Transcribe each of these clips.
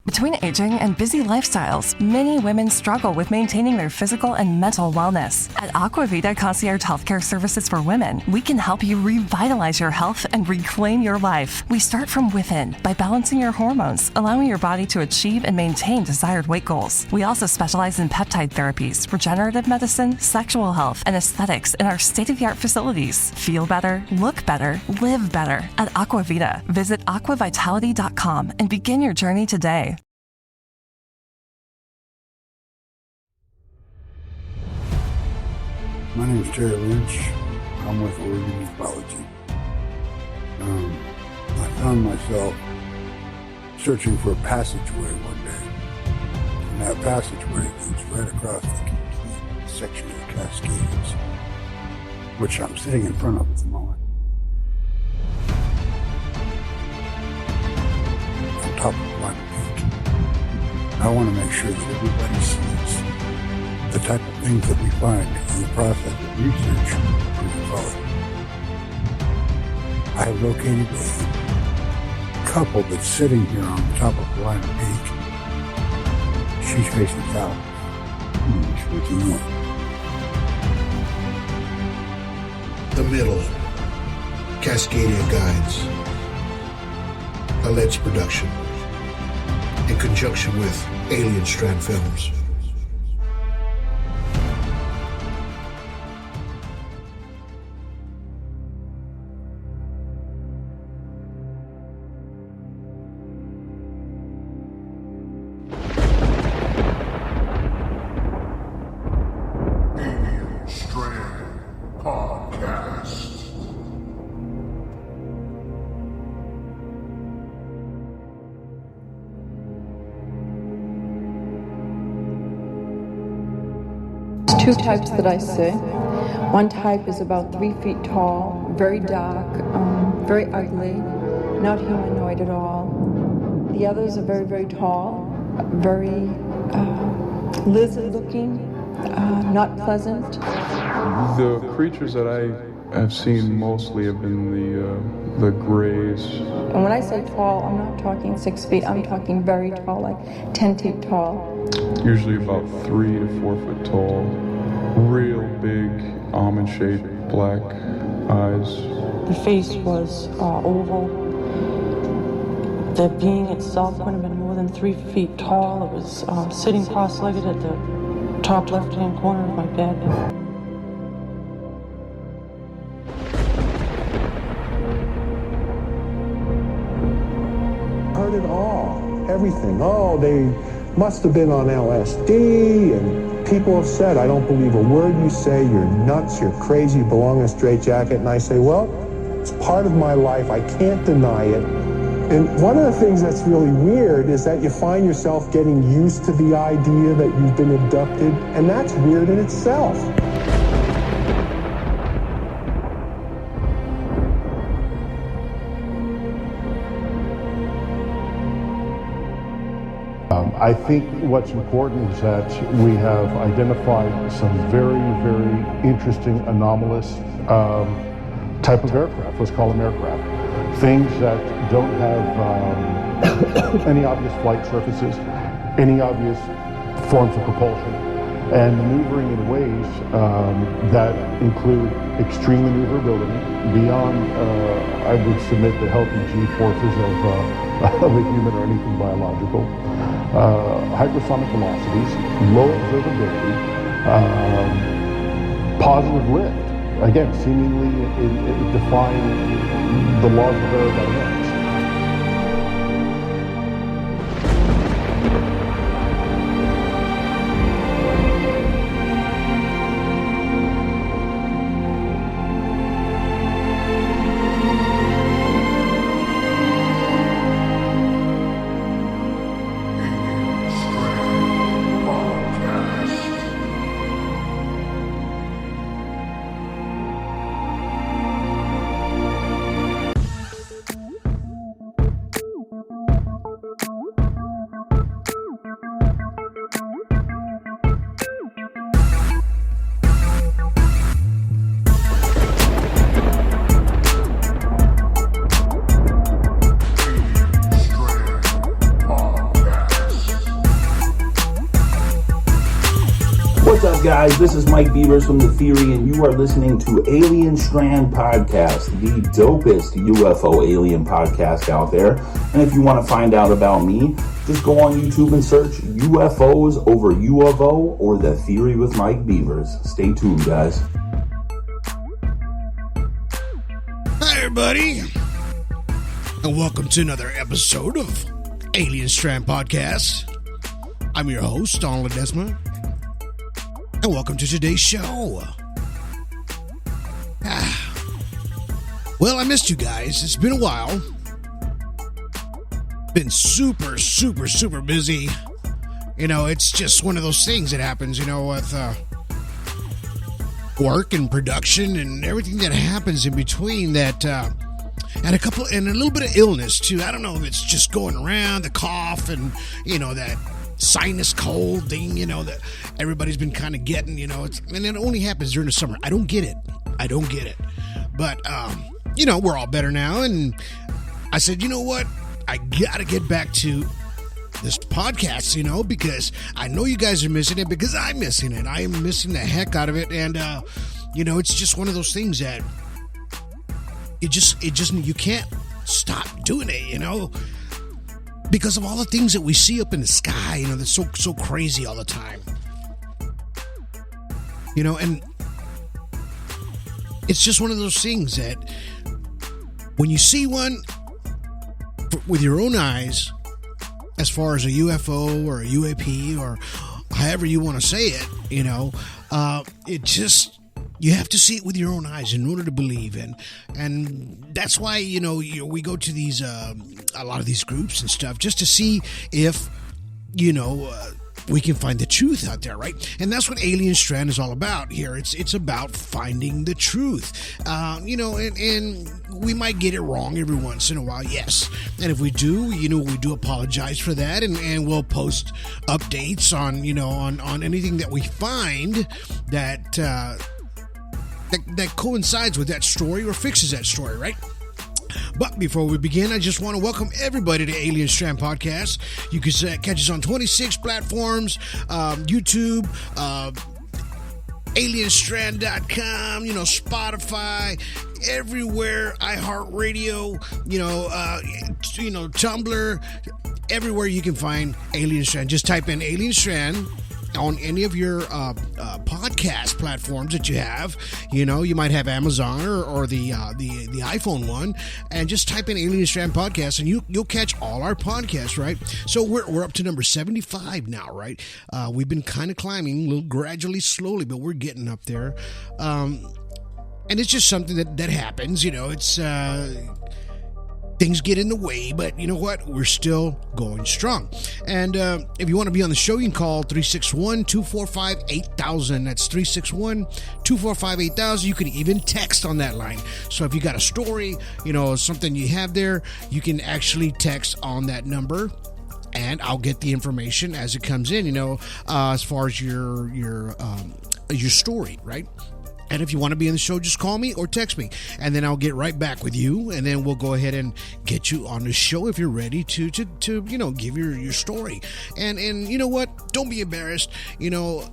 Between aging and busy lifestyles, many women struggle with maintaining their physical and mental wellness. At Aquavita Concierge Healthcare Services for Women, we can help you revitalize your health and reclaim your life. We start from within by balancing your hormones, allowing your body to achieve and maintain desired weight goals. We also specialize in peptide therapies, regenerative medicine, sexual health, and aesthetics in our state-of-the-art facilities. Feel better, look better, live better at Aquavita. Visit aquavitality.com and begin your journey today. My name is Terry Lynch. I'm with Oregon Ufology. I found myself searching for a passageway one day. And that passageway leads right across the complete section of the Cascades, which I'm sitting in front of at the moment. On top of one peak. I want to make sure that everybody sees the type of things that we find in the process of research for ufology. I have located a couple that's sitting here on the top of Blind Peak. She's facing south. He's facing north. The Middle, Cascadia Guides, alleged production, in conjunction with Alien Strand Films. Alien Strand Podcast. Two types that I see. One type is about 3 feet tall, very dark, very ugly, not humanoid at all. The others are very, very tall, very lizard-looking, not pleasant. The creatures that I have seen mostly have been the grays. And when I say tall, I'm not talking 6 feet, I'm talking very tall, like 10 feet tall. Usually about 3 to 4 foot tall. Real big, almond-shaped, black eyes. The face was oval. The being itself couldn't have been more than 3 feet tall. It was sitting cross-legged at the top left-hand corner of my bed. Heard it all, everything. Oh, they must have been on LSD, and people have said, I don't believe a word you say, you're nuts, you're crazy, you belong in a straitjacket. And I say, well, it's part of my life, I can't deny it. And one of the things that's really weird is that you find yourself getting used to the idea that you've been abducted, and that's weird in itself. I think what's important is that we have identified some very, very interesting, anomalous type of aircraft. Let's call them aircraft. Things that don't have any obvious flight surfaces, any obvious forms of propulsion, and maneuvering in ways that include extreme maneuverability beyond, I would submit, the healthy G-forces of a human or anything biological. Hypersonic velocities, low observability, positive lift. Again, seemingly defying the laws of aerodynamics. guys? This is Mike Beavers from The Theory, and you are listening to Alien Strand Podcast, the dopest UFO alien podcast out there. And if you want to find out about me, just go on YouTube and search UFOs over UFO or The Theory with Mike Beavers. Stay tuned, guys. Hi, everybody, and welcome to another episode of Alien Strand Podcast. I'm your host, Don Ledesma, and welcome to today's show. Well, I missed you guys. It's been a while. Been super busy. You know, it's just one of those things that happens, you know, with work and production and everything that happens in between that, and a little bit of illness too. I don't know if it's just going around, the cough and, you know, that sinus cold thing, you know, that everybody's been kind of getting, you know, and it only happens during the summer. I don't get it. But, you know, we're all better now. And I said, you know what? I got to get back to this podcast, you know, because I know you guys are missing it, because I'm missing it. I am missing the heck out of it. And, you know, it's just one of those things that you can't stop doing it, you know, because of all the things that we see up in the sky, you know, that's so crazy all the time. You know, and it's just one of those things that when you see one with your own eyes, as far as a UFO or a UAP or however you want to say it, you know, you have to see it with your own eyes in order to believe in. And that's why, you know, we go to these, a lot of these groups and stuff just to see if, you know, we can find the truth out there, right? And that's what Alien Strand is all about here. It's about finding the truth. You know, and we might get it wrong every once in a while, yes. And if we do, you know, we do apologize for that, and we'll post updates on, you know, on anything that we find that that coincides with that story or fixes that story, right? But before we begin, I just want to welcome everybody to Alien Strand Podcast. You can catch us on 26 platforms, YouTube, alienstrand.com, you know, Spotify, everywhere, iHeartRadio, you know, Tumblr, everywhere you can find Alien Strand. Just type in Alien Strand on any of your podcast platforms that you have. You know, you might have Amazon or the iPhone one, and just type in Alien Strand Podcast and you'll catch all our podcasts, right? So we're up to number 75 now, right? We've been kind of climbing a little gradually, slowly, but we're getting up there. And it's just something that happens, you know. It's things get in the way, but you know what? We're still going strong. And if you want to be on the show, you can call 361-245-8000. That's 361-245-8000. You can even text on that line. So if you got a story, you know, something you have there, you can actually text on that number, and I'll get the information as it comes in, you know, as far as your story, right? And if you want to be in the show, just call me or text me, and then I'll get right back with you, and then we'll go ahead and get you on the show if you're ready to you know, give your story. And you know what? Don't be embarrassed. You know,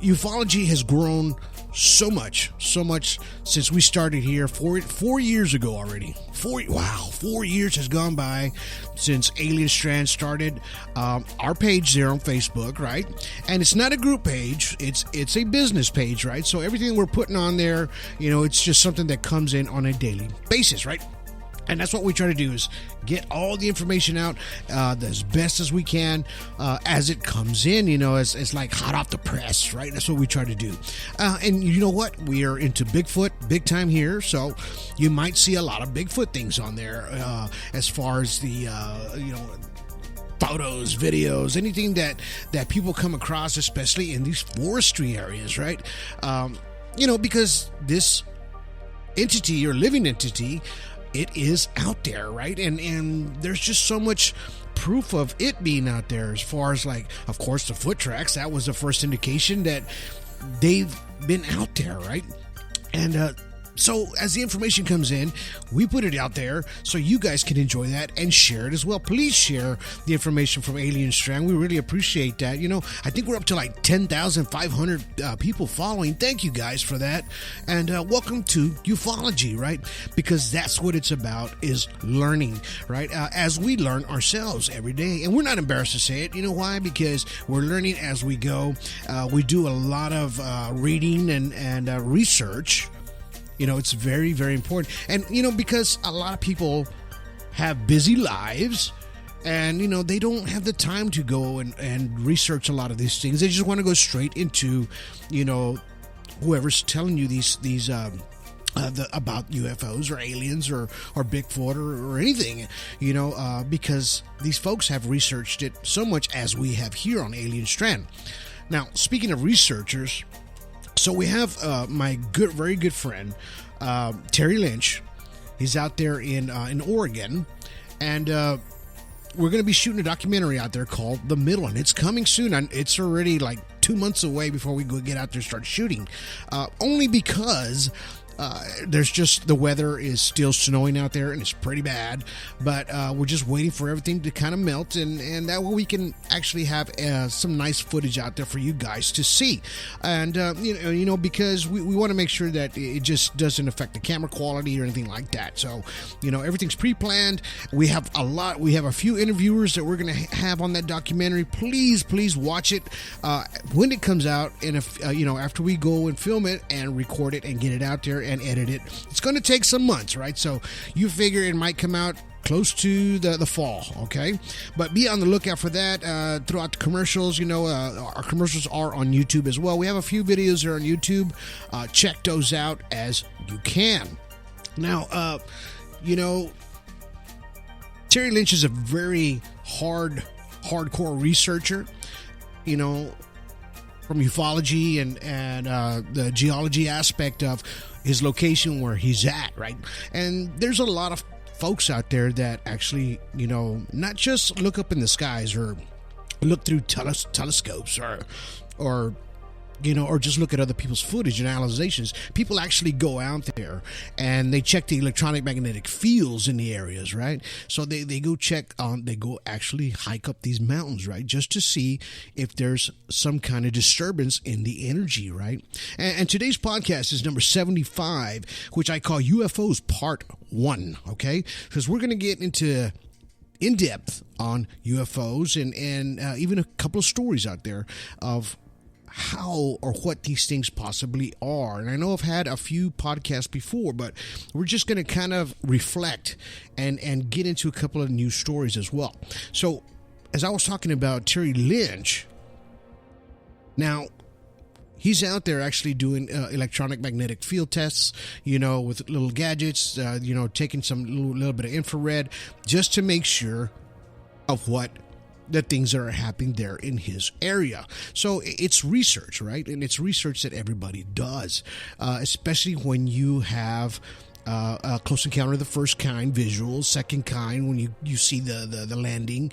ufology has grown so much since we started here 4 years ago already. 4 years has gone by since Alien Strand started our page there on Facebook, right? And it's not a group page, it's a business page, right? So everything we're putting on there, you know, it's just something that comes in on a daily basis, right? And that's what we try to do, is get all the information out as best as we can as it comes in, you know, as like hot off the press, right? That's what we try to do. And you know what? We are into Bigfoot big time here, so you might see a lot of Bigfoot things on there as far as the, you know, photos, videos, anything that people come across, especially in these forestry areas, right? You know, because this entity or living entity, it is out there, right? And there's just so much proof of it being out there, as far as, like, of course, the foot tracks. That was the first indication that they've been out there, right? And So as the information comes in, we put it out there so you guys can enjoy that and share it as well. Please share the information from Alien Strand. We really appreciate that. I think we're up to like 10,500 people following. Thank you guys for that. And welcome to ufology, right? Because that's what it's about, is learning, right? As we learn ourselves every day. And we're not embarrassed to say it. You know why? Because we're learning as we go. We do a lot of reading and research. It's very, very important. And, because a lot of people have busy lives and, they don't have the time to go and research a lot of these things. They just want to go straight into, whoever's telling you these about UFOs or aliens or Bigfoot or anything, because these folks have researched it so much as we have here on Alien Strand. Now, speaking of researchers, so we have my very good friend, Terry Lynch. He's out there in Oregon, and we're going to be shooting a documentary out there called The Middle, and it's coming soon. And it's already like 2 months away before we go get out there and start shooting, only because there's just, the weather is still snowing out there and it's pretty bad, but we're just waiting for everything to kind of melt, and that way we can actually have some nice footage out there for you guys to see. And because we want to make sure that it just doesn't affect the camera quality or anything like that. So everything's pre-planned. We have a few interviewers that we're going to have on that documentary. Please watch it when it comes out, and if after we go and film it and record it and get it out there and edit it. It's going to take some months, right? So you figure it might come out close to the fall, okay? But be on the lookout for that throughout the commercials. Our commercials are on YouTube as well. We have a few videos there on YouTube. Check those out as you can. Now, Terry Lynch is a very hardcore researcher, from ufology and the geology aspect of his location where he's at, right? And there's a lot of folks out there that actually, not just look up in the skies or look through telescopes or just look at other people's footage and analyzations. People actually go out there and they check the electronic magnetic fields in the areas, right? So they go actually hike up these mountains, right? Just to see if there's some kind of disturbance in the energy, right? And today's podcast is number 75, which I call UFOs Part-1, okay? Because we're going to get into in depth on UFOs and even a couple of stories out there of how or what these things possibly are. And I know I've had a few podcasts before, but we're just going to kind of reflect and get into a couple of new stories as well. So as I was talking about Terry Lynch, now he's out there actually doing electronic magnetic field tests, with little gadgets, taking some little bit of infrared just to make sure of what the things that are happening there in his area. So it's research, right? And it's research that everybody does, especially when you have a close encounter of the first kind, visuals, second kind, when you see the landing,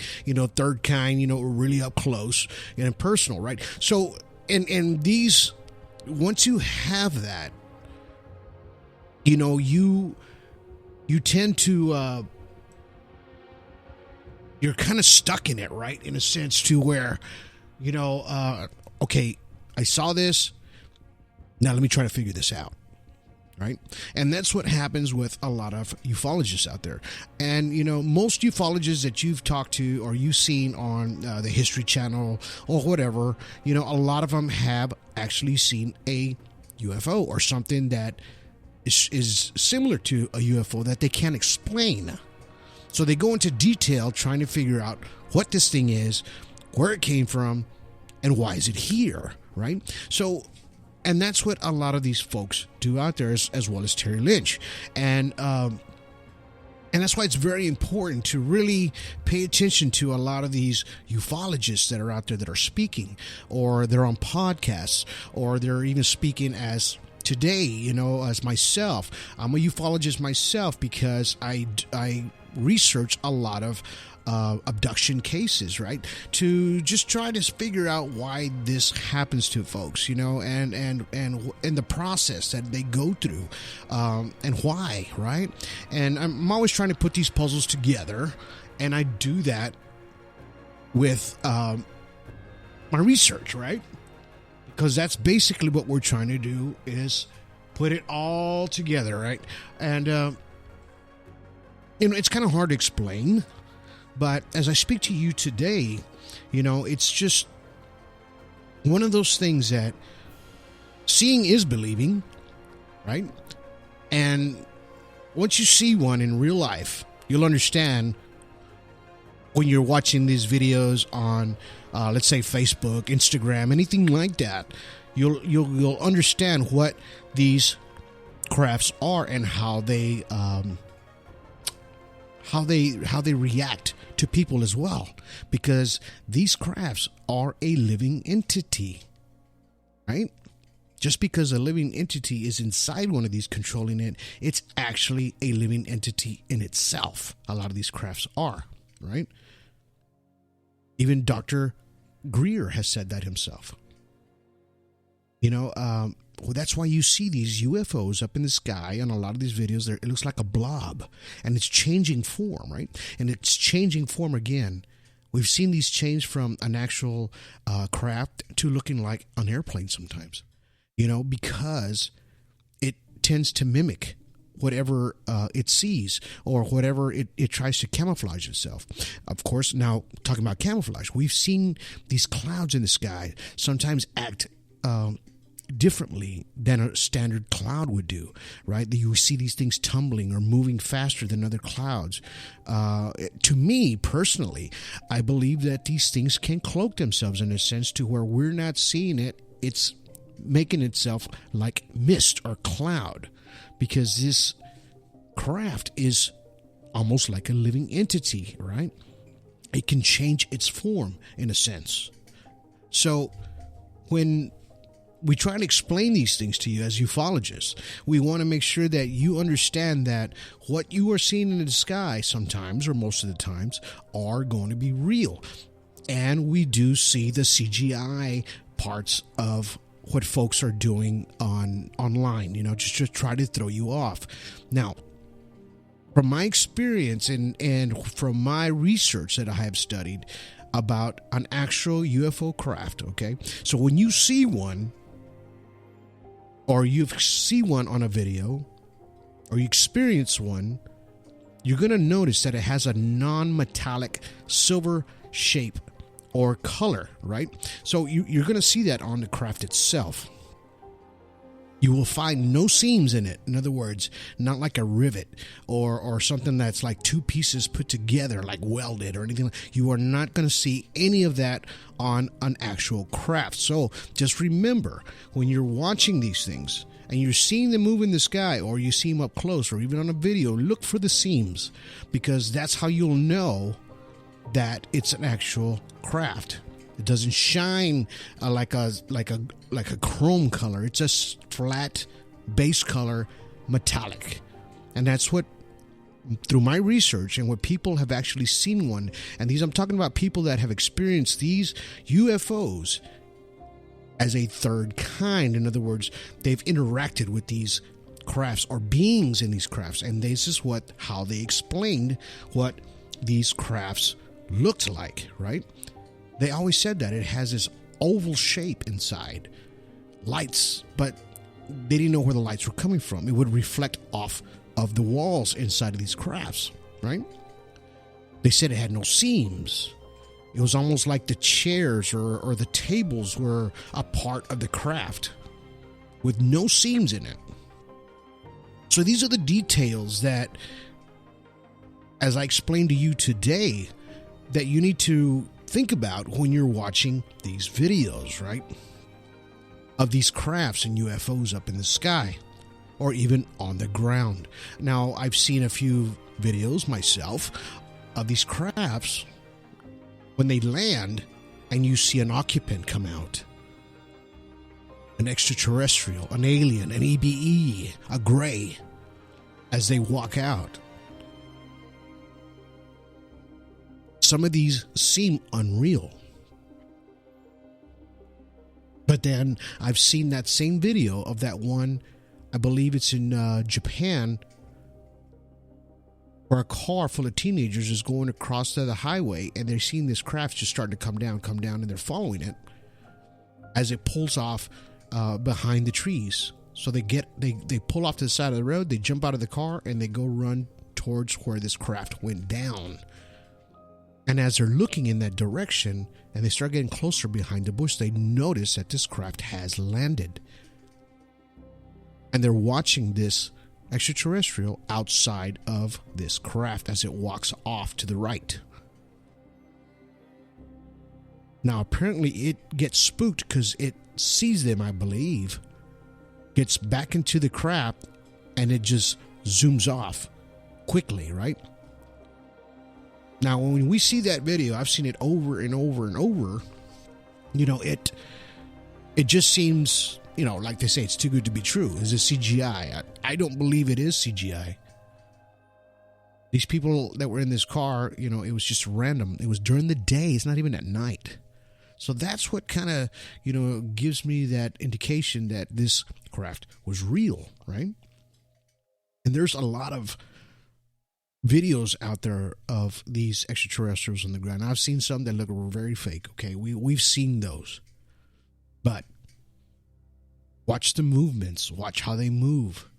third kind, really up close and personal, right? So, and these, once you have that, you tend to, you're kind of stuck in it, right? In a sense to where, okay, I saw this. Now let me try to figure this out, right? And that's what happens with a lot of ufologists out there. And, most ufologists that you've talked to or you've seen on the History Channel or whatever, a lot of them have actually seen a UFO or something that is similar to a UFO that they can't explain. So they go into detail trying to figure out what this thing is, where it came from, and why is it here, right? So, and that's what a lot of these folks do out there, as well as Terry Lynch. And that's why it's very important to really pay attention to a lot of these ufologists that are out there that are speaking, or they're on podcasts, or they're even speaking as today, as myself. I'm a ufologist myself because I research a lot of abduction cases, right? To just try to figure out why this happens to folks, you know, and in the process that they go through, and why, right? And I'm always trying to put these puzzles together, and I do that with my research, right? Because that's basically what we're trying to do, is put it all together, right? And you know, it's kind of hard to explain, but as I speak to you today, you know, it's just one of those things that seeing is believing, right? And once you see one in real life, you'll understand when you're watching these videos on, let's say, Facebook, Instagram, anything like that. You'll understand what these crafts are and how they react to people as well, because these crafts are a living entity, right? Just because a living entity is inside one of these controlling it, it's actually a living entity in itself. A lot of these crafts are, right? Even Dr. Greer has said that himself. You know, well, that's why you see these UFOs up in the sky on a lot of these videos. It looks like a blob, and it's changing form, right? And it's changing form again. We've seen these change from an actual craft to looking like an airplane sometimes, you know, because it tends to mimic whatever it sees or whatever it tries to camouflage itself. Of course, now talking about camouflage, we've seen these clouds in the sky sometimes act differently than a standard cloud would do, right? You see these things tumbling or moving faster than other clouds. To me, personally, I believe that these things can cloak themselves in a sense to where we're not seeing it. It's making itself like mist or cloud, because this craft is almost like a living entity, right? It can change its form in a sense. So when we try to explain these things to you as ufologists, we want to make sure that you understand that what you are seeing in the sky sometimes, or most of the times, are going to be real. And we do see the CGI parts of what folks are doing online, you know, just to try to throw you off. Now, from my experience and from my research that I have studied about an actual UFO craft, okay? So when you see one, or you see one on a video, or you experience one, you're going to notice that it has a non-metallic silver shape or color, right? So you're going to see that on the craft itself. You will find no seams in it. In other words, not like a rivet or something that's like two pieces put together, like welded or anything. You are not going to see any of that on an actual craft. So just remember, when you're watching these things and you're seeing them move in the sky, or you see them up close, or even on a video, look for the seams, because that's how you'll know that it's an actual craft. It doesn't shine like a chrome color. It's a flat base color, metallic. And that's what, through my research and what people have actually seen one, and these, I'm talking about people that have experienced these UFOs as a third kind. In other words, they've interacted with these crafts or beings in these crafts, and this is how they explained what these crafts looked like, right? They always said that it has this oval shape inside, lights, but they didn't know where the lights were coming from. It would reflect off of the walls inside of these crafts, right? They said it had no seams. It was almost like the chairs or the tables were a part of the craft with no seams in it. So these are the details that, as I explained to you today, that you need to think about when you're watching these videos, right? Of these crafts and UFOs up in the sky, or even on the ground. Now, I've seen a few videos myself of these crafts when they land and you see an occupant come out. An extraterrestrial, an alien, an EBE, a gray, as they walk out. Some of these seem unreal. But then I've seen that same video of that one, I believe it's in Japan, where a car full of teenagers is going across the highway and they're seeing this craft just starting to come down, and they're following it as it pulls off behind the trees. So they pull off to the side of the road, they jump out of the car, and they go run towards where this craft went down. And as they're looking in that direction and they start getting closer behind the bush, they notice that this craft has landed. And they're watching this extraterrestrial outside of this craft as it walks off to the right. Now, apparently it gets spooked because it sees them, I believe, gets back into the craft, and it just zooms off quickly, right? Now, when we see that video, I've seen it over and over and over. You know, it just seems, you know, like they say, it's too good to be true. Is it CGI? I don't believe it is CGI. These people that were in this car, you know, it was just random. It was during the day. It's not even at night. So that's what kind of, you know, gives me that indication that this craft was real, right? And there's a lot of videos out there of these extraterrestrials on the ground. I've seen some that look very fake, okay? We've seen those. But watch the movements. Watch how they move.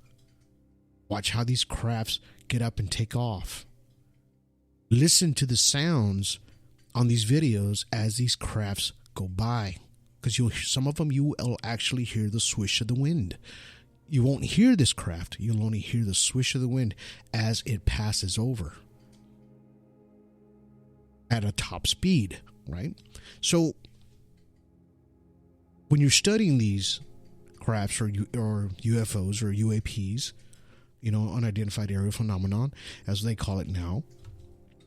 Watch how these crafts get up and take off. Listen to the sounds on these videos as these crafts go by. Because some of them you will actually hear the swish of the wind. You won't hear this craft. You'll only hear the swish of the wind as it passes over at a top speed, right? So when you're studying these crafts or UFOs or UAPs, you know, unidentified aerial phenomenon, as they call it now,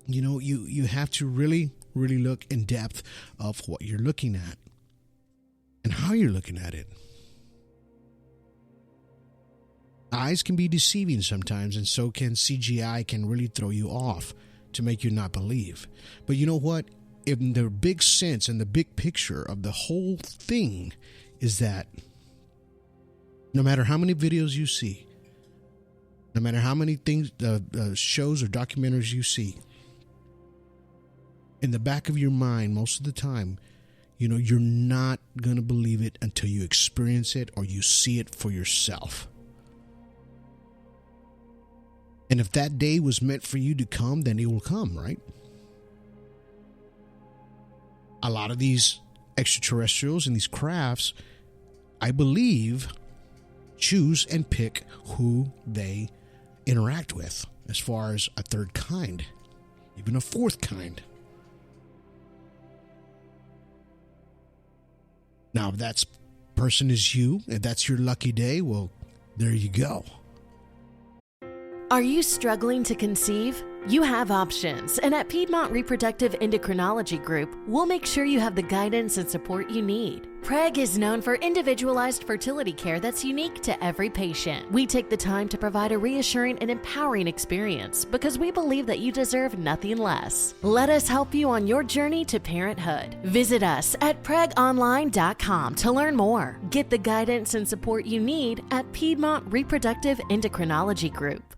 you know, you have to really look in depth of what you're looking at and how you're looking at it. Eyes can be deceiving sometimes, and so can CGI, can really throw you off to make you not believe. But you know what? In the big sense and the big picture of the whole thing is that no matter how many videos you see, no matter how many things, shows or documentaries you see, in the back of your mind, most of the time, you know, you're not going to believe it until you experience it or you see it for yourself. And if that day was meant for you to come, then it will come, right? A lot of these extraterrestrials and these crafts, I believe, choose and pick who they interact with, as far as a third kind, even a fourth kind. Now, if that person is you, if that's your lucky day, well, there you go. Are you struggling to conceive? You have options, and at Piedmont Reproductive Endocrinology Group, we'll make sure you have the guidance and support you need. PREG is known for individualized fertility care that's unique to every patient. We take the time to provide a reassuring and empowering experience because we believe that you deserve nothing less. Let us help you on your journey to parenthood. Visit us at pregonline.com to learn more. Get the guidance and support you need at Piedmont Reproductive Endocrinology Group.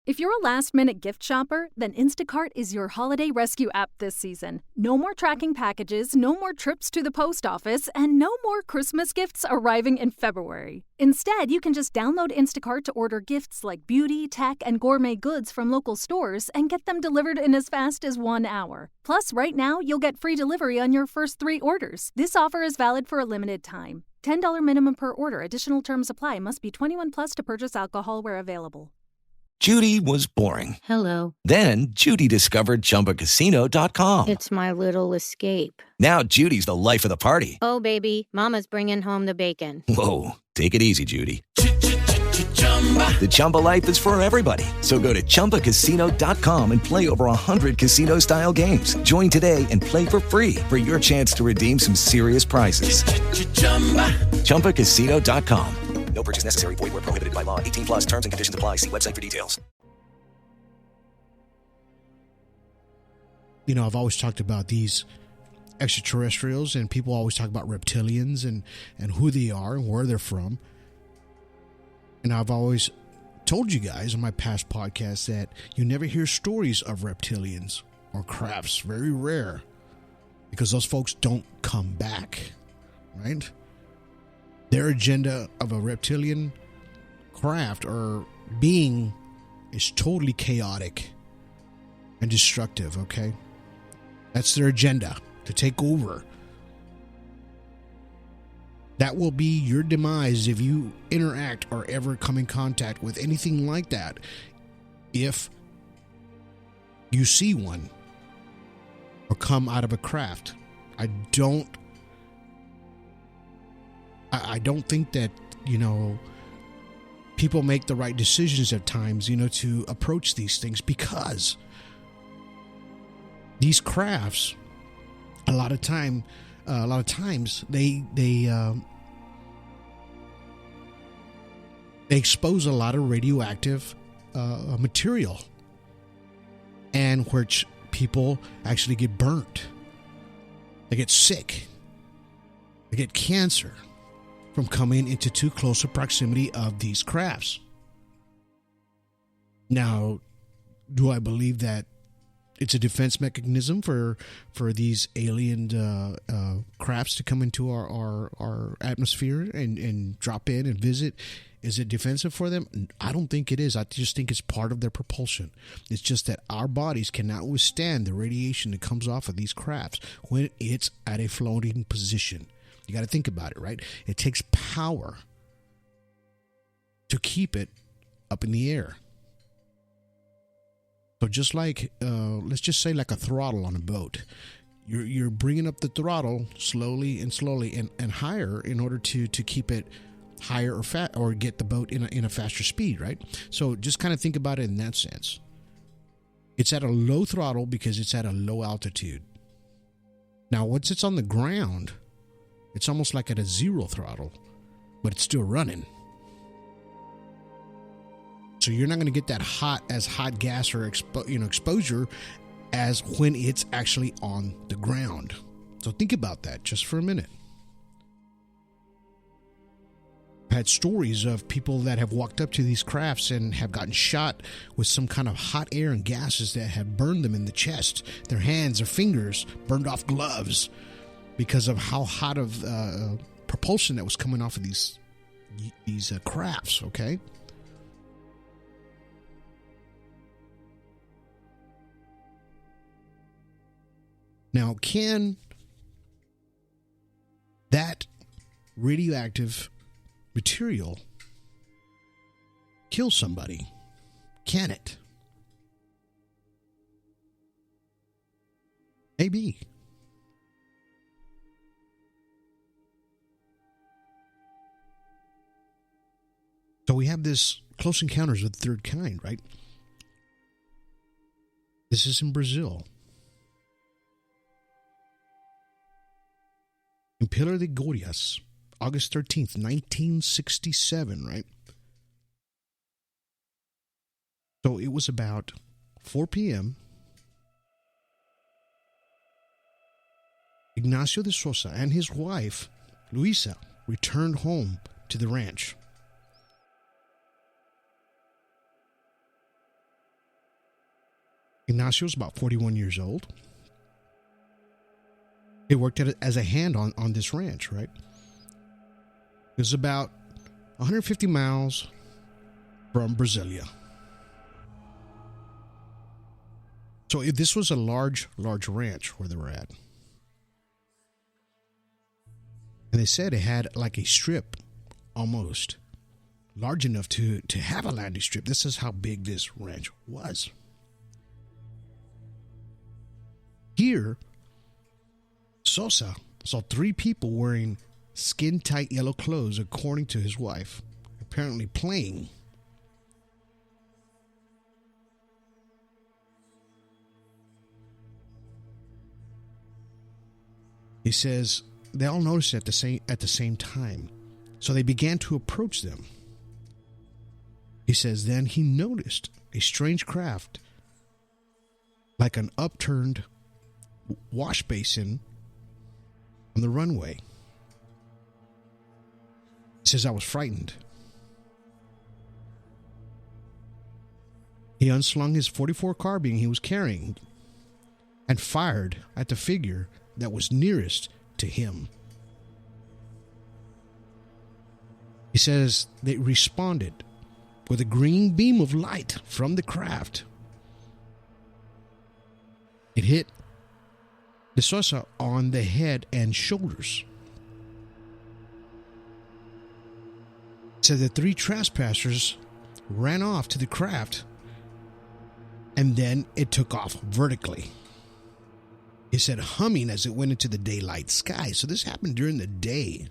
If you're a last-minute gift shopper, then Instacart is your holiday rescue app this season. No more tracking packages, no more trips to the post office, and no more Christmas gifts arriving in February. Instead, you can just download Instacart to order gifts like beauty, tech, and gourmet goods from local stores and get them delivered in as fast as 1 hour. Plus, right now, you'll get free delivery on your first 3 orders. This offer is valid for a limited time. $10 minimum per order. Additional terms apply. Must be 21 plus to purchase alcohol where available. Judy was boring. Hello. Then Judy discovered ChumbaCasino.com. It's my little escape. Now Judy's the life of the party. Oh, baby, mama's bringing home the bacon. Whoa, take it easy, Judy. The Chumba life is for everybody. So go to ChumbaCasino.com and play over 100 casino-style games. Join today and play for free for your chance to redeem some serious prizes. ChumbaCasino.com. No purchase necessary. Void where prohibited by law. 18 plus terms and conditions apply. See website for details. I've always talked about these extraterrestrials, and people always talk about reptilians and who they are and where they're from. And I've always told you guys in my past podcasts that you never hear stories of reptilians or crafts. Very rare, because those folks don't come back, right? Their agenda of a reptilian craft or being is totally chaotic and destructive, okay? That's their agenda, to take over. That will be your demise if you interact or ever come in contact with anything like that. If you see one or come out of a craft, I don't think that, people make the right decisions at times, to approach these things, because these crafts, a lot of times they expose a lot of radioactive material, and which people actually get burnt. They get sick. They get cancer from coming into too close a proximity of these crafts. Now, do I believe that it's a defense mechanism for these alien crafts to come into our atmosphere and drop in and visit? Is it defensive for them? I don't think it is. I just think it's part of their propulsion. It's just that our bodies cannot withstand the radiation that comes off of these crafts when it's at a floating position. You got to think about it, right? It takes power to keep it up in the air. So just like, let's just say like a throttle on a boat. You're bringing up the throttle slowly and higher in order to keep it higher or get the boat in a faster speed, right? So just kind of think about it in that sense. It's at a low throttle because it's at a low altitude. Now, once it's on the ground, it's almost like at a zero throttle, but it's still running. So you're not going to get that hot gas or exposure as when it's actually on the ground. So think about that just for a minute. I've had stories of people that have walked up to these crafts and have gotten shot with some kind of hot air and gases that have burned them in the chest, their hands, their fingers, burned off gloves, because of how hot of propulsion that was coming off of these crafts, okay? Now, can that radioactive material kill somebody? Can it? Maybe. So we have this close encounters of the third kind, right? This is in Brazil. In Pilar de Gorias, August 13th, 1967, right? So it was about 4 p.m. Ignacio de Sousa and his wife, Luisa, returned home to the ranch. Ignacio was about 41 years old. He worked as a hand on this ranch, right? It was about 150 miles from Brasilia. So this was a large ranch where they were at. And they said it had like a strip, almost, large enough to have a landing strip. This is how big this ranch was. Here, Sosa saw 3 people wearing skin-tight yellow clothes, according to his wife, apparently playing. He says they all noticed it at the same time, so they began to approach them. He says then he noticed a strange craft, like an upturned wash basin on the runway. He says, I was frightened. He unslung his .44 carbine he was carrying and fired at the figure that was nearest to him. He says they responded with a green beam of light from the craft. It hit De Souza on the head and shoulders. So the 3 trespassers ran off to the craft, and then it took off vertically. He said, humming as it went into the daylight sky. So this happened during the day.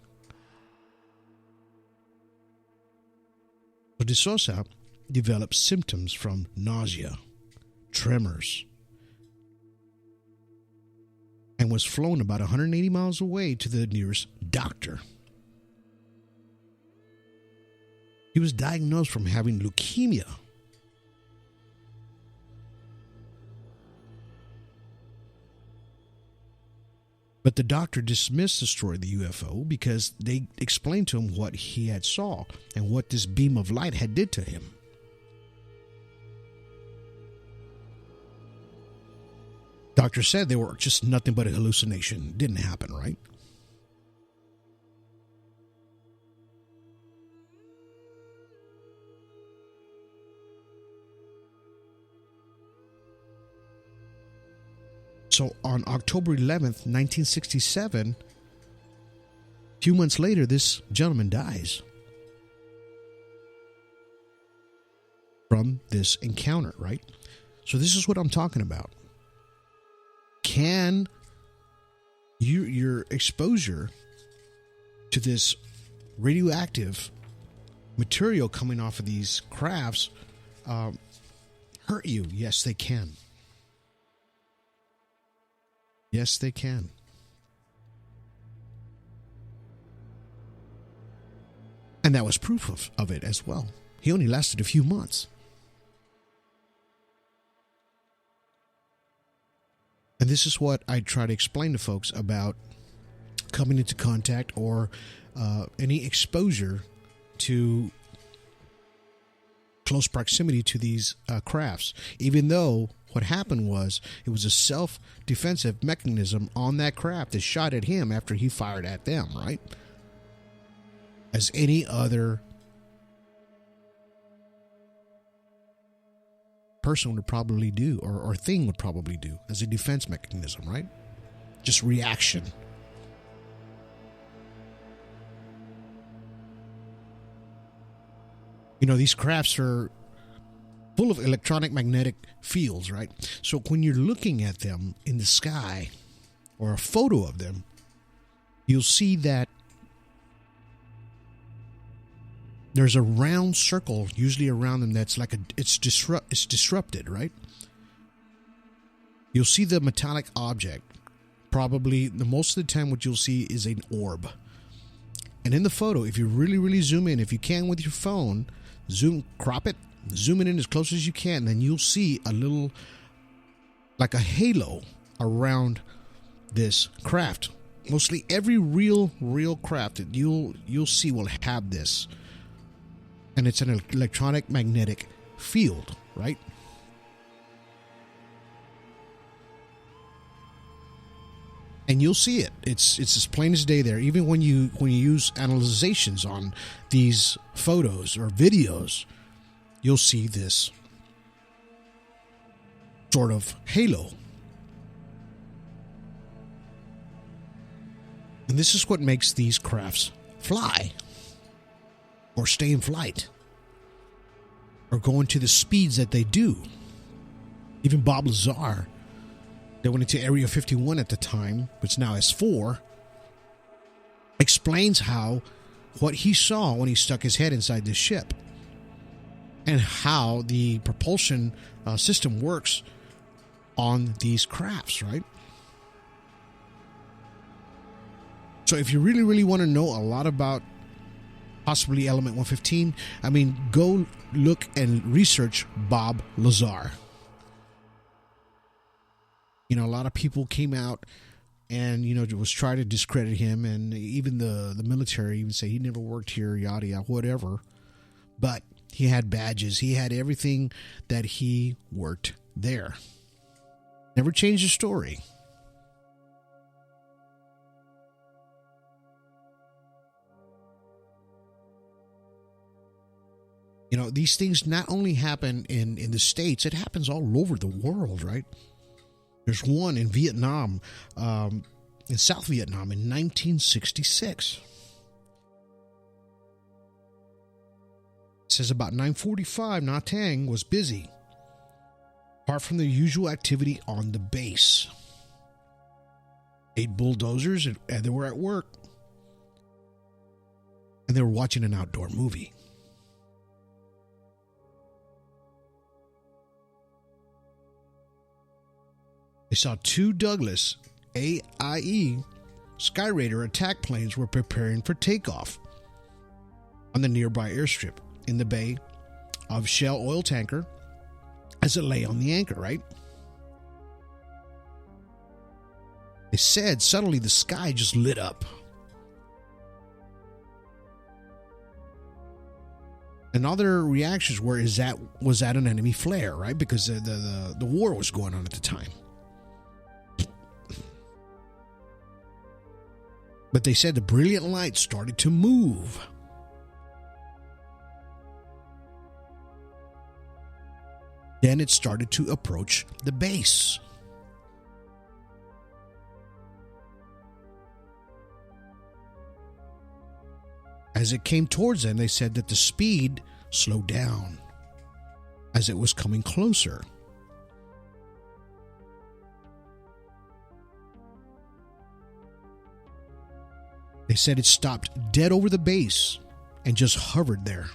So De Souza developed symptoms from nausea, tremors, and was flown about 180 miles away to the nearest doctor. He was diagnosed from having leukemia. But the doctor dismissed the story of the UFO because they explained to him what he had saw and what this beam of light had did to him. Doctor said they were just nothing but a hallucination. Didn't happen, right? So on October 11th, 1967, a few months later, this gentleman dies from this encounter, right? So this is what I'm talking about. Can your exposure to this radioactive material coming off of these crafts hurt you? Yes, they can. Yes, they can. And that was proof of it as well. He only lasted a few months. And this is what I try to explain to folks about coming into contact or any exposure to close proximity to these crafts. Even though what happened was it was a self-defensive mechanism on that craft that shot at him after he fired at them, right? As any other person would probably do, or thing would probably do, as a defense mechanism, right? Just reaction. You know, these crafts are full of electronic magnetic fields, right? So when you're looking at them in the sky or a photo of them, you'll see that there's a round circle usually around them that's like it's disrupted, right? You'll see the metallic object. Probably the most of the time what you'll see is an orb. And in the photo, if you really zoom in, if you can with your phone, crop it, zoom it in as close as you can, then you'll see a little, like a halo around this craft. Mostly every real craft that you'll see will have this. And it's an electronic magnetic field, right? And you'll see it. It's as plain as day there. Even when you use analyzations on these photos or videos, you'll see this sort of halo. And this is what makes these crafts fly or stay in flight or go into the speeds that they do. Even Bob Lazar, that went into Area 51 at the time, which now is 4, explains how what he saw when he stuck his head inside this ship and how the propulsion system works on these crafts, right? So if you really want to know a lot about possibly Element 115, I mean, go look and research Bob Lazar. You know, a lot of people came out and, you know, was trying to discredit him. And even the military even say he never worked here, yada, yada, whatever. But he had badges. He had everything that he worked there. Never changed the story. You know, these things not only happen in the States, it happens all over the world, right? There's one in Vietnam, in South Vietnam in 1966. It says about 9:45, Nha Tang was busy, apart from the usual activity on the base. 8 bulldozers, and they were at work. And they were watching an outdoor movie. They saw 2 Douglas AIE Skyraider attack planes were preparing for takeoff on the nearby airstrip in the bay of Shell oil tanker as it lay on the anchor, right? They said suddenly the sky just lit up. And all their reactions were, was that an enemy flare, right? Because the war was going on at the time. But they said the brilliant light started to move. Then it started to approach the base. As it came towards them, they said that the speed slowed down as it was coming closer. They said it stopped dead over the base and just hovered there.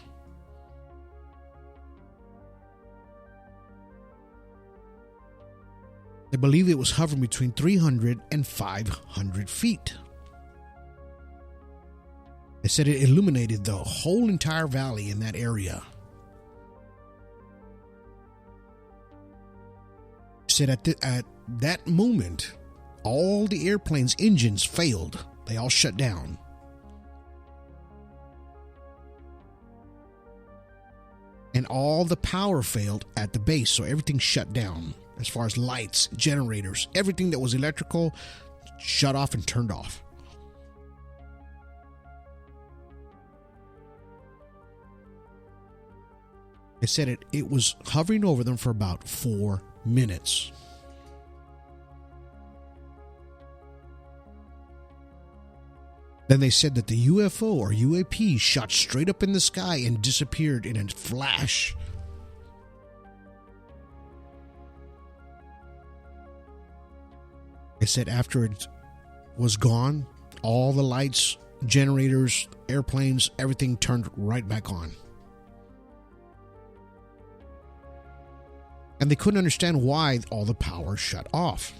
They believe it was hovering between 300 and 500 feet. They said it illuminated the whole entire valley in that area. They said at that moment, all the airplane's engines failed. They all shut down. And all the power failed at the base, so everything shut down. As far as lights, generators, everything that was electrical shut off and turned off. They said it was hovering over them for about 4 minutes. Then they said that the UFO or UAP shot straight up in the sky and disappeared in a flash. They said after it was gone, all the lights, generators, airplanes, everything turned right back on. And they couldn't understand why all the power shut off.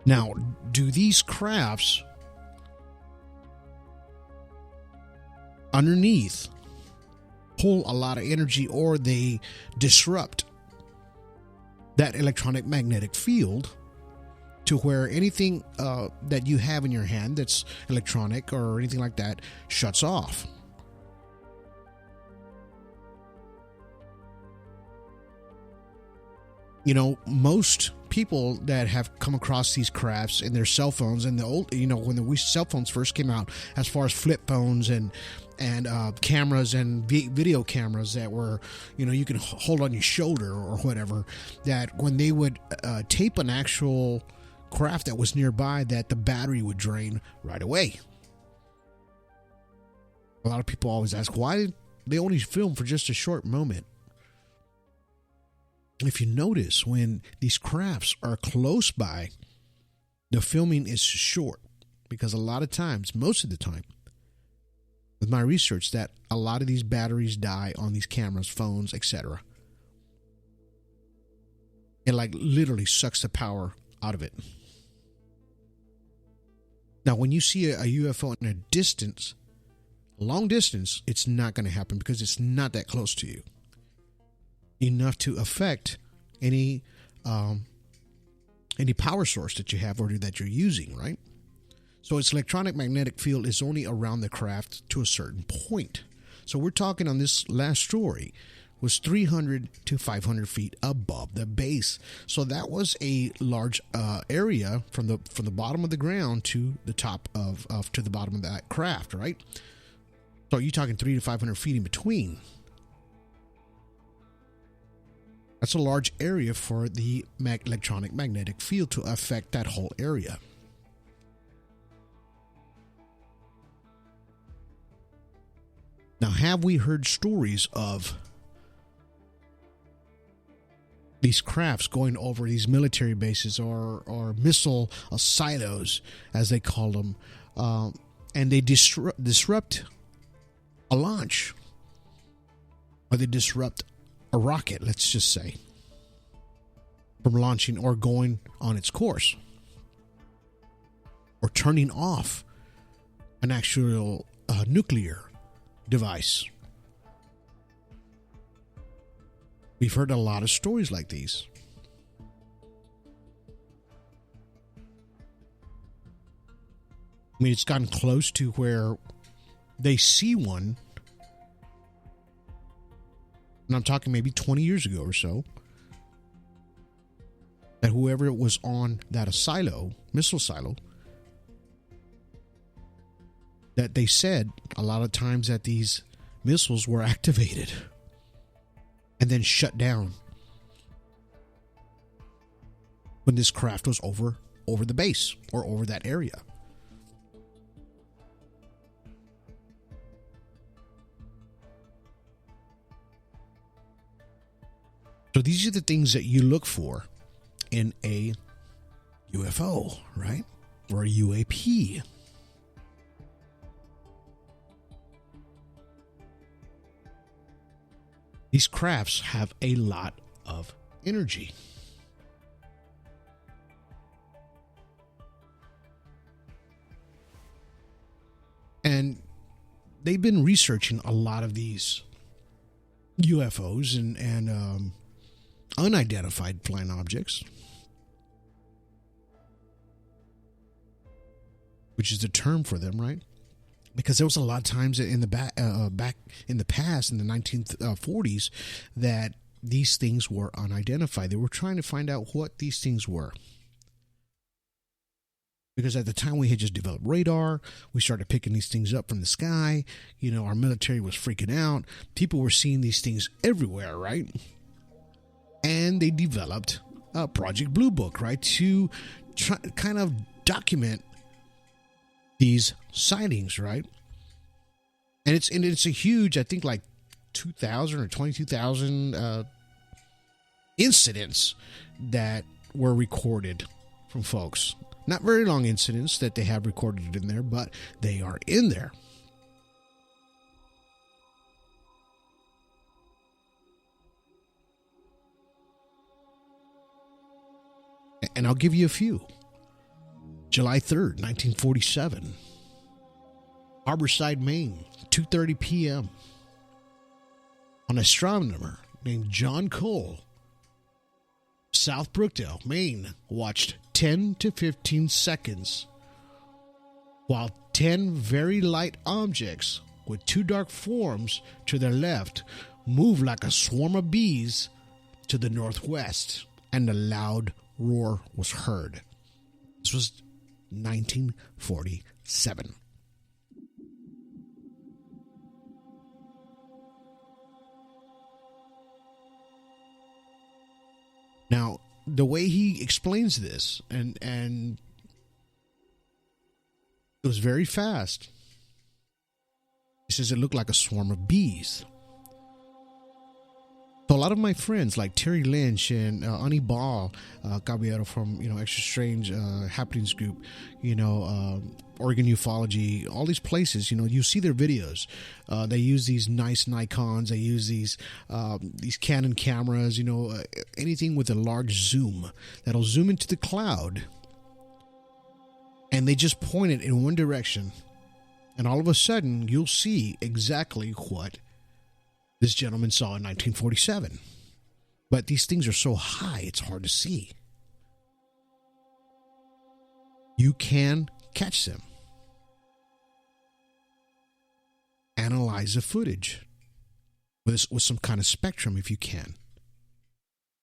Now, do these crafts underneath pull a lot of energy, or they disrupt that electronic magnetic field to where anything that you have in your hand that's electronic or anything like that shuts off? You know, most people that have come across these crafts in their cell phones, and the old, you know, when the cell phones first came out, as far as flip phones and cameras and video cameras that were, you know, you can hold on your shoulder or whatever, that when they would tape an actual craft that was nearby, that the battery would drain right away. A lot of people always ask why they only film for just a short moment. If you notice, when these crafts are close by, the filming is short, because a lot of times, most of the time, with my research, that a lot of these batteries die on these cameras, phones, etc. It like literally sucks the power out of it. Now, when you see a UFO in a distance, Long distance, it's not going to happen because it's not that close to you enough to affect any power source that you have or that you're using, right? So its electronic magnetic field is only around the craft to a certain point. So we're talking on this last story was 300 to 500 feet above the base. So that was a large area from the bottom of the ground to the top to the bottom of that craft, right? So you're talking 300 to 500 feet in between. That's a large area for the electronic magnetic field to affect that whole area. Now, have we heard stories of these crafts going over these military bases or missile silos, as they call them, and they disrupt a launch, or they disrupt a rocket, let's just say, from launching or going on its course, or turning off an actual nuclear device? We've heard a lot of stories like these. I mean, it's gotten close to where they see one, and I'm talking maybe 20 years ago or so, that whoever was on that missile silo, that they said a lot of times that these missiles were activated and then shut down when this craft was over the base or over that area. So these are the things that you look for in a UFO, right? Or a UAP. These crafts have a lot of energy. And they've been researching a lot of these UFOs and unidentified flying objects, which is the term for them, right? Because there was a lot of times in the back in the past, in the 1940s, that these things were unidentified. They were trying to find out what these things were. Because at the time we had just developed radar, we started picking these things up from the sky. You know, our military was freaking out. People were seeing these things everywhere, right? And they developed Project Blue Book, right, to kind of document these sightings, right? And it's a huge, I think, like 2,000 or 22,000 incidents that were recorded from folks. Not very long incidents that they have recorded in there, but they are in there. And I'll give you a few. July 3rd, 1947. Harborside, Maine, 2:30 p.m. An astronomer named John Cole, South Brookdale, Maine, watched 10 to 15 seconds while 10 very light objects with two dark forms to their left moved like a swarm of bees to the northwest, and a loud roar was heard. This was 1947. Now, the way he explains this, and it was very fast. He says it looked like a swarm of bees. So a lot of my friends like Terry Lynch and Ani Ball, Caballero from Extra Strange Happenings Group, Oregon Ufology, all these places, you see their videos. They use these nice Nikons. They use these Canon cameras. Anything with a large zoom that'll zoom into the cloud, and they just point it in one direction, And all of a sudden, you'll see exactly what this gentleman saw in 1947. But these things are so high, it's hard to see. You can catch them. Analyze the footage with some kind of spectrum if you can.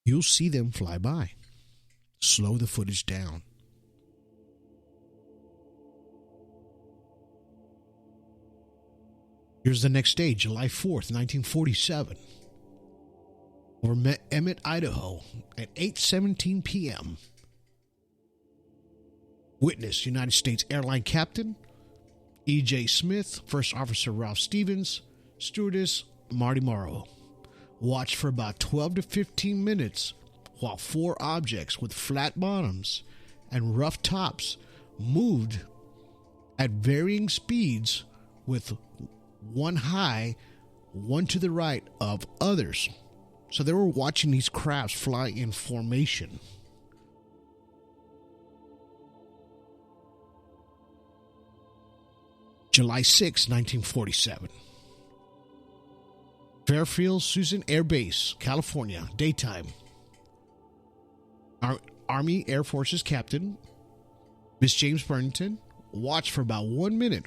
You'll see them fly by. Slow the footage down. Here's the next day, July 4th, 1947. Over Emmett, Idaho, at 8:17 p.m. Witness, United States Airline Captain E.J. Smith, First Officer Ralph Stevens, Stewardess Marty Morrow. Watched for about 12 to 15 minutes while 4 objects with flat bottoms and rough tops moved at varying speeds, with one high, one to the right of others. So they were watching these crafts fly in formation. July 6, 1947. Fairfield Suisun Air Base, California, daytime. Army Air Forces Captain Miss James Burnington watched for about 1 minute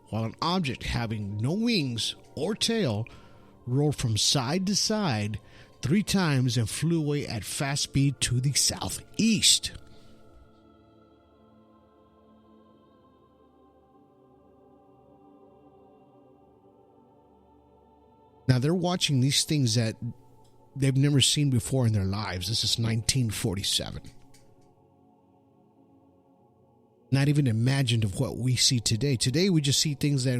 while an object having no wings or tail rolled from side to side 3 times and flew away at fast speed to the southeast. Now they're watching these things that they've never seen before in their lives. This is 1947. Not even imagined of what we see today. Today we just see things that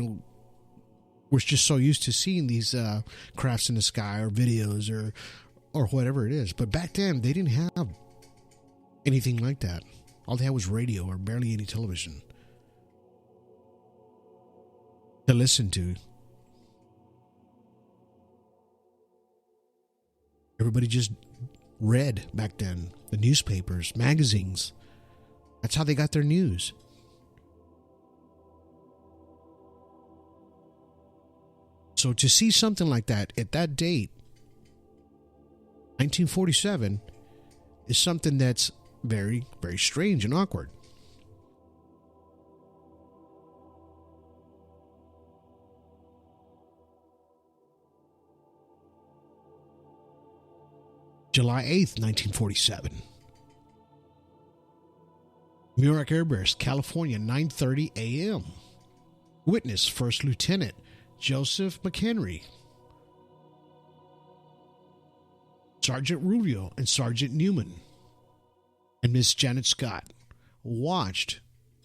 we're just so used to seeing, these crafts in the sky or videos or whatever it is. But back then they didn't have anything like that. All they had was radio or barely any television to listen to. Everybody just read back then. The newspapers, magazines. That's how they got their news. So to see something like that at that date, 1947, is something that's very, very strange and awkward. July 8th, 1947. Muroc Air Base, California, 9:30 a.m. Witness, First Lieutenant Joseph McHenry, Sergeant Rubio and Sergeant Newman, and Miss Janet Scott watched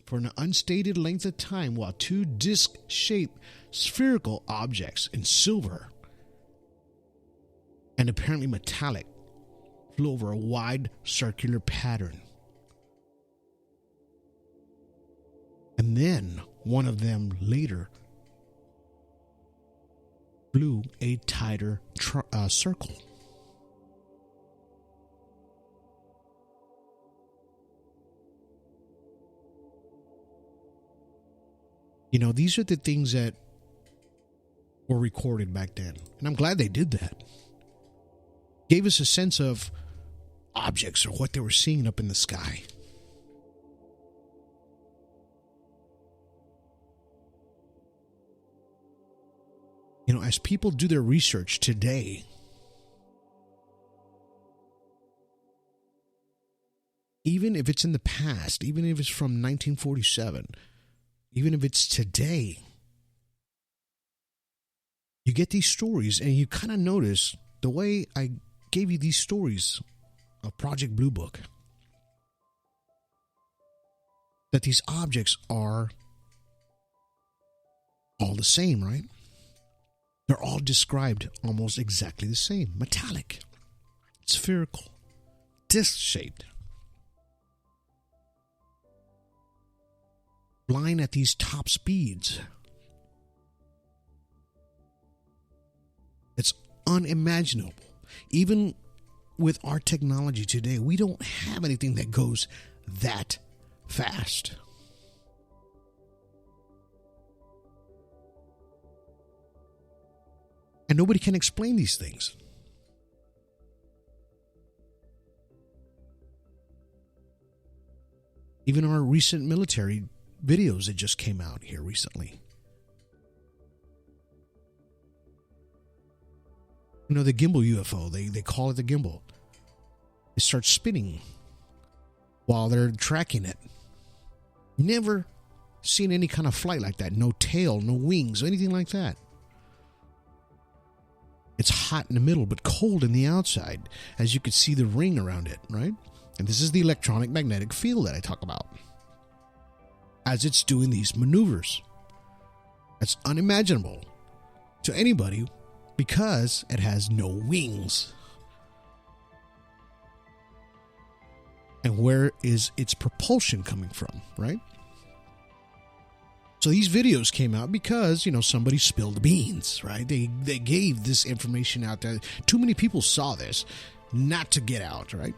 for an unstated length of time while 2 disc-shaped spherical objects in silver and apparently metallic flew over a wide circular pattern. And then one of them later flew a tighter circle. You know, these are the things that were recorded back then. And I'm glad they did that. Gave us a sense of objects or what they were seeing up in the sky. You know, as people do their research today, even if it's in the past, even if it's from 1947, even if it's today, you get these stories and you kind of notice the way I gave you these stories of Project Blue Book, that these objects are all the same, right? They're all described almost exactly the same. Metallic, spherical, disc-shaped, flying at these top speeds. It's unimaginable. Even with our technology today, we don't have anything that goes that fast. And nobody can explain these things. Even our recent military videos that just came out here recently. You know, the gimbal UFO, they call it the gimbal. It starts spinning while they're tracking it. Never seen any kind of flight like that. No tail, no wings, anything like that. It's hot in the middle, but cold in the outside, as you could see the ring around it, right? And this is the electronic magnetic field that I talk about. As it's doing these maneuvers. That's unimaginable to anybody because it has no wings. And where is its propulsion coming from, right? So these videos came out because, somebody spilled the beans, right? They gave this information out there. Too many people saw this not to get out, right?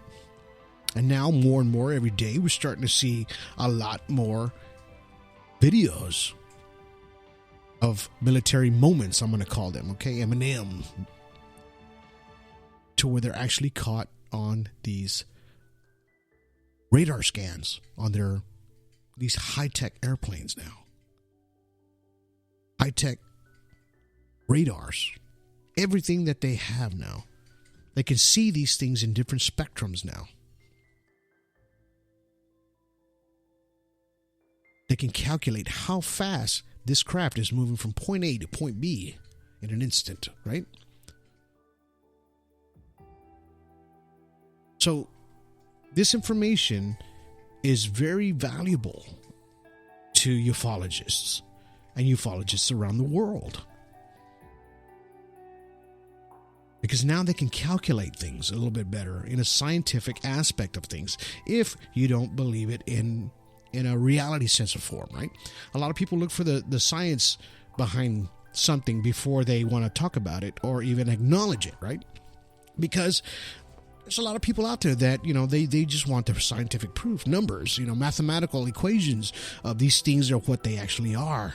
And now more and more every day, we're starting to see a lot more videos of military moments, I'm going to call them, okay? Eminem. To where they're actually caught on these radar scans on these high-tech airplanes now. High-tech radars. Everything that they have now. They can see these things in different spectrums now. They can calculate how fast this craft is moving from point A to point B in an instant, right? So, this information is very valuable to ufologists and ufologists around the world. Because now they can calculate things a little bit better in a scientific aspect of things if you don't believe it in a reality sense of form, right? A lot of people look for the science behind something before they want to talk about it or even acknowledge it, right? Because there's a lot of people out there that, they just want the scientific proof, numbers, mathematical equations of these things are what they actually are.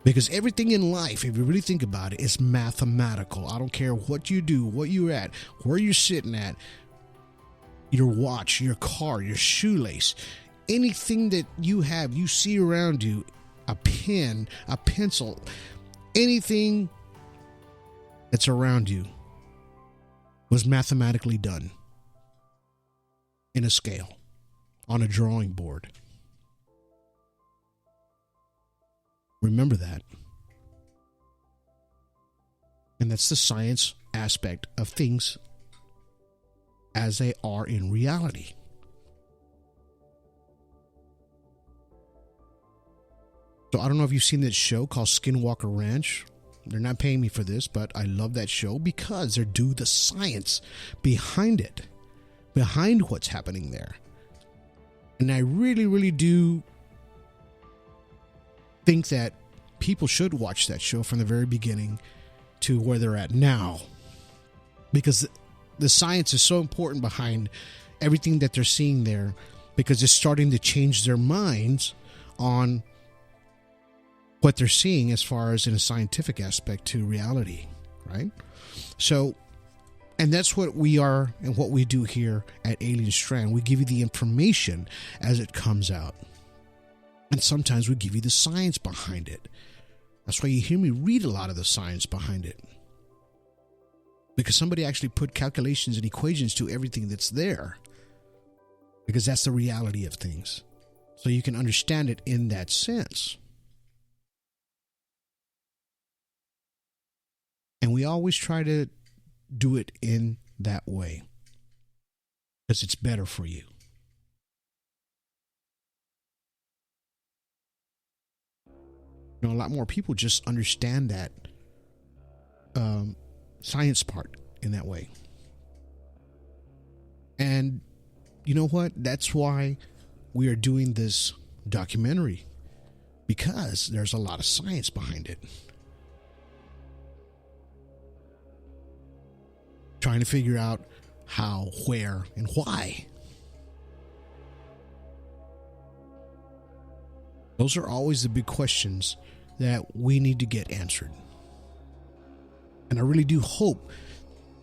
Because everything in life, if you really think about it, is mathematical. I don't care what you do, what you're at, where you're sitting at, your watch, your car, your shoelace, anything that you have, you see around you, a pen, a pencil, anything that's around you was mathematically done in a scale, on a drawing board. Remember that. And that's the science aspect of things as they are in reality. So I don't know if you've seen that show called Skinwalker Ranch. They're not paying me for this, but I love that show because they do the science behind it, behind what's happening there. And I really, really do think that people should watch that show from the very beginning to where they're at now. Because the science is so important behind everything that they're seeing there, because it's starting to change their minds on what they're seeing as far as in a scientific aspect to reality, right? So, and that's what we are and what we do here at Alien Strand. We give you the information as it comes out. And sometimes we give you the science behind it. That's why you hear me read a lot of the science behind it. Because somebody actually put calculations and equations to everything that's there. Because that's the reality of things. So you can understand it in that sense. And we always try to do it in that way. Because it's better for you. A lot more people just understand that science part in that way. And you know what? That's why we are doing this documentary, because there's a lot of science behind it. Trying to figure out how, where, and why. Those are always the big questions that we need to get answered. And I really do hope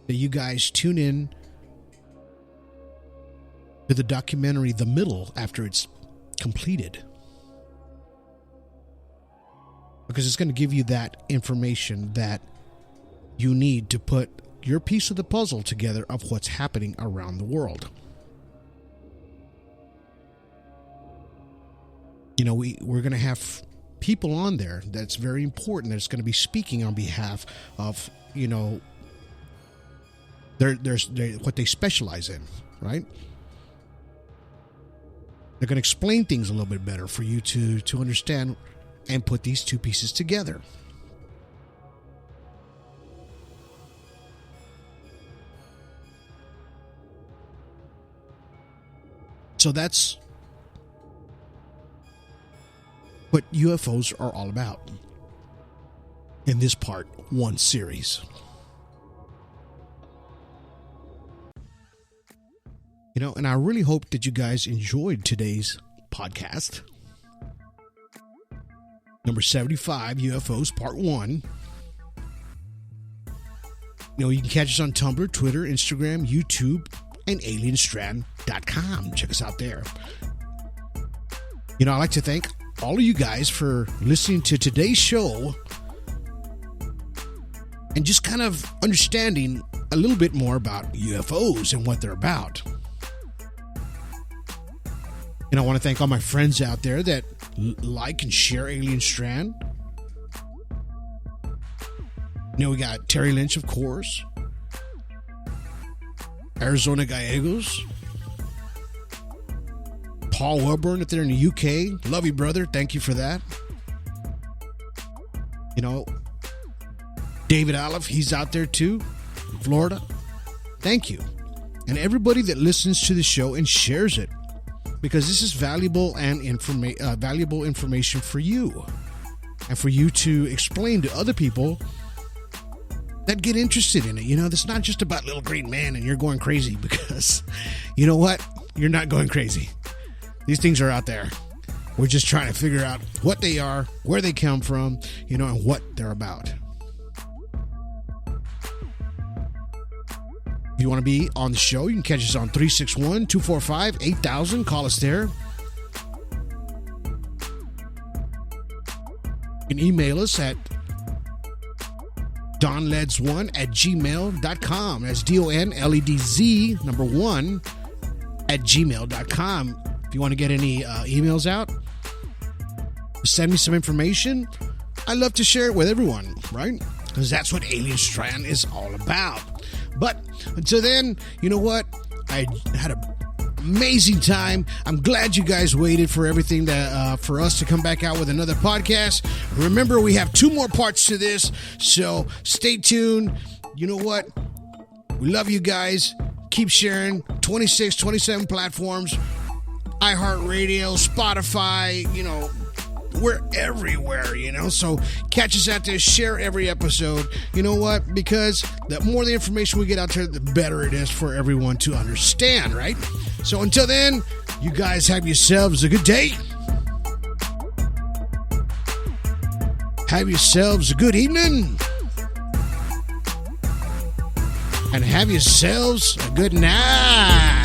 that you guys tune in to the documentary The Middle after it's completed, because it's going to give you that information that you need to put your piece of the puzzle together of what's happening around the world. You know, we're going to have people on there that's very important that's going to be speaking on behalf of, you know, what they specialize in, right? They're going to explain things a little bit better for you to understand and put these two pieces together. So that's what UFOs are all about in this Part 1 series. You know, and I really hope that you guys enjoyed today's podcast. Number 75, UFOs Part 1. You know, you can catch us on Tumblr, Twitter, Instagram, YouTube, and alienstrand.com. Check us out there. You know, I'd like to thank all of you guys for listening to today's show and just kind of understanding a little bit more about UFOs and what they're about. And I want to thank all my friends out there that like and share Alien Strand. You know, we got Terry Lynch, of course. Arizona Gallegos. Paul Wellburn up there in the UK. Love you, brother. Thank you for that. You know, David Aleph, he's out there too. Florida. Thank you. And everybody that listens to the show and shares it, because this is valuable and valuable information for you, and for you to explain to other people that get interested in it. You know, it's not just about little green man and you're going crazy, because you know what? You're not going crazy. These things are out there. We're just trying to figure out what they are, where they come from, you know, and what they're about. If you want to be on the show, you can catch us on 361-245-8000. Call us there. You can email us at donledz1@gmail.com. That's DONLEDZ 1 at gmail.com. If you want to get any emails out, send me some information. I love to share it with everyone, right? Because that's what Alien Strand is all about. But until then, you know what? I had an amazing time. I'm glad you guys waited for everything for us to come back out with another podcast. Remember, we have 2 more parts to this, so stay tuned. You know what? We love you guys. Keep sharing. 26, 27 platforms. iHeartRadio, Spotify, you know, we're everywhere, you know, so catch us out there, share every episode. You know what? Because the more the information we get out there, the better it is for everyone to understand, right? So until then, you guys have yourselves a good day. Have yourselves a good evening. And have yourselves a good night.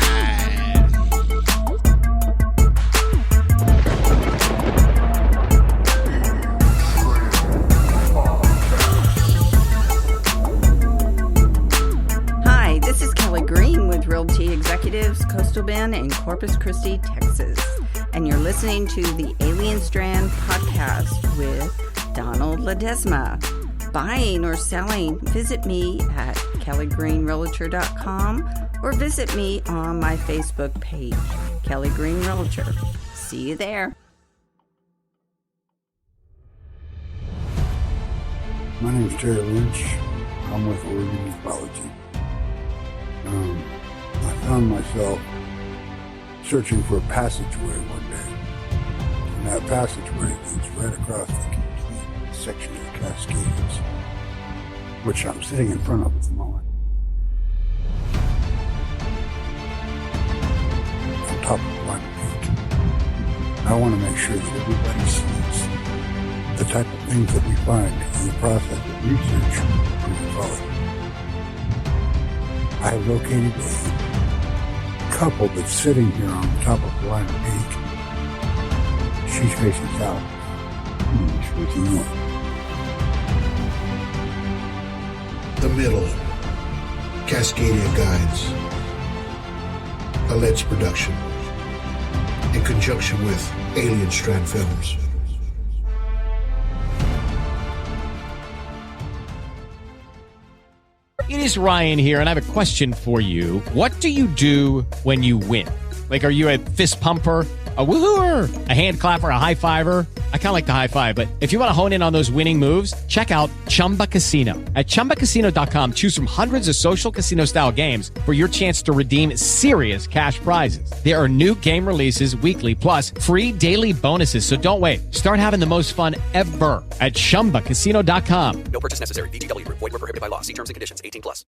Executives, Coastal Bend, and Corpus Christi, Texas. And you're listening to the Alien Strand podcast with Donald Ledesma. Buying or selling, visit me at kellygreenrealtor.com or visit me on my Facebook page, Kelly Green Realtor. See you there. My name is Terry Lynch. I'm with Oregon Ufology. I found myself searching for a passageway one day. And that passageway leads right across the complete section of the Cascades, which I'm sitting in front of at the moment. On top of one peak. I want to make sure that everybody sees the type of things that we find in the process of research for ufology. I have located a couple that's sitting here on the top of Blind Peak. She's facing south. He's facing north. The Middle, Cascadia Guides, a Let's production, in conjunction with Alien Strand Films. It is Ryan here, and I have a question for you. What do you do when you win? Like, are you a fist pumper, a woohooer, a hand clapper, a high fiver? I kind of like the high five, but if you want to hone in on those winning moves, check out Chumba Casino. At ChumbaCasino.com, choose from hundreds of social casino-style games for your chance to redeem serious cash prizes. There are new game releases weekly, plus free daily bonuses. So don't wait. Start having the most fun ever at ChumbaCasino.com. No purchase necessary. VGW Group. Void where prohibited by law. See terms and conditions. 18+.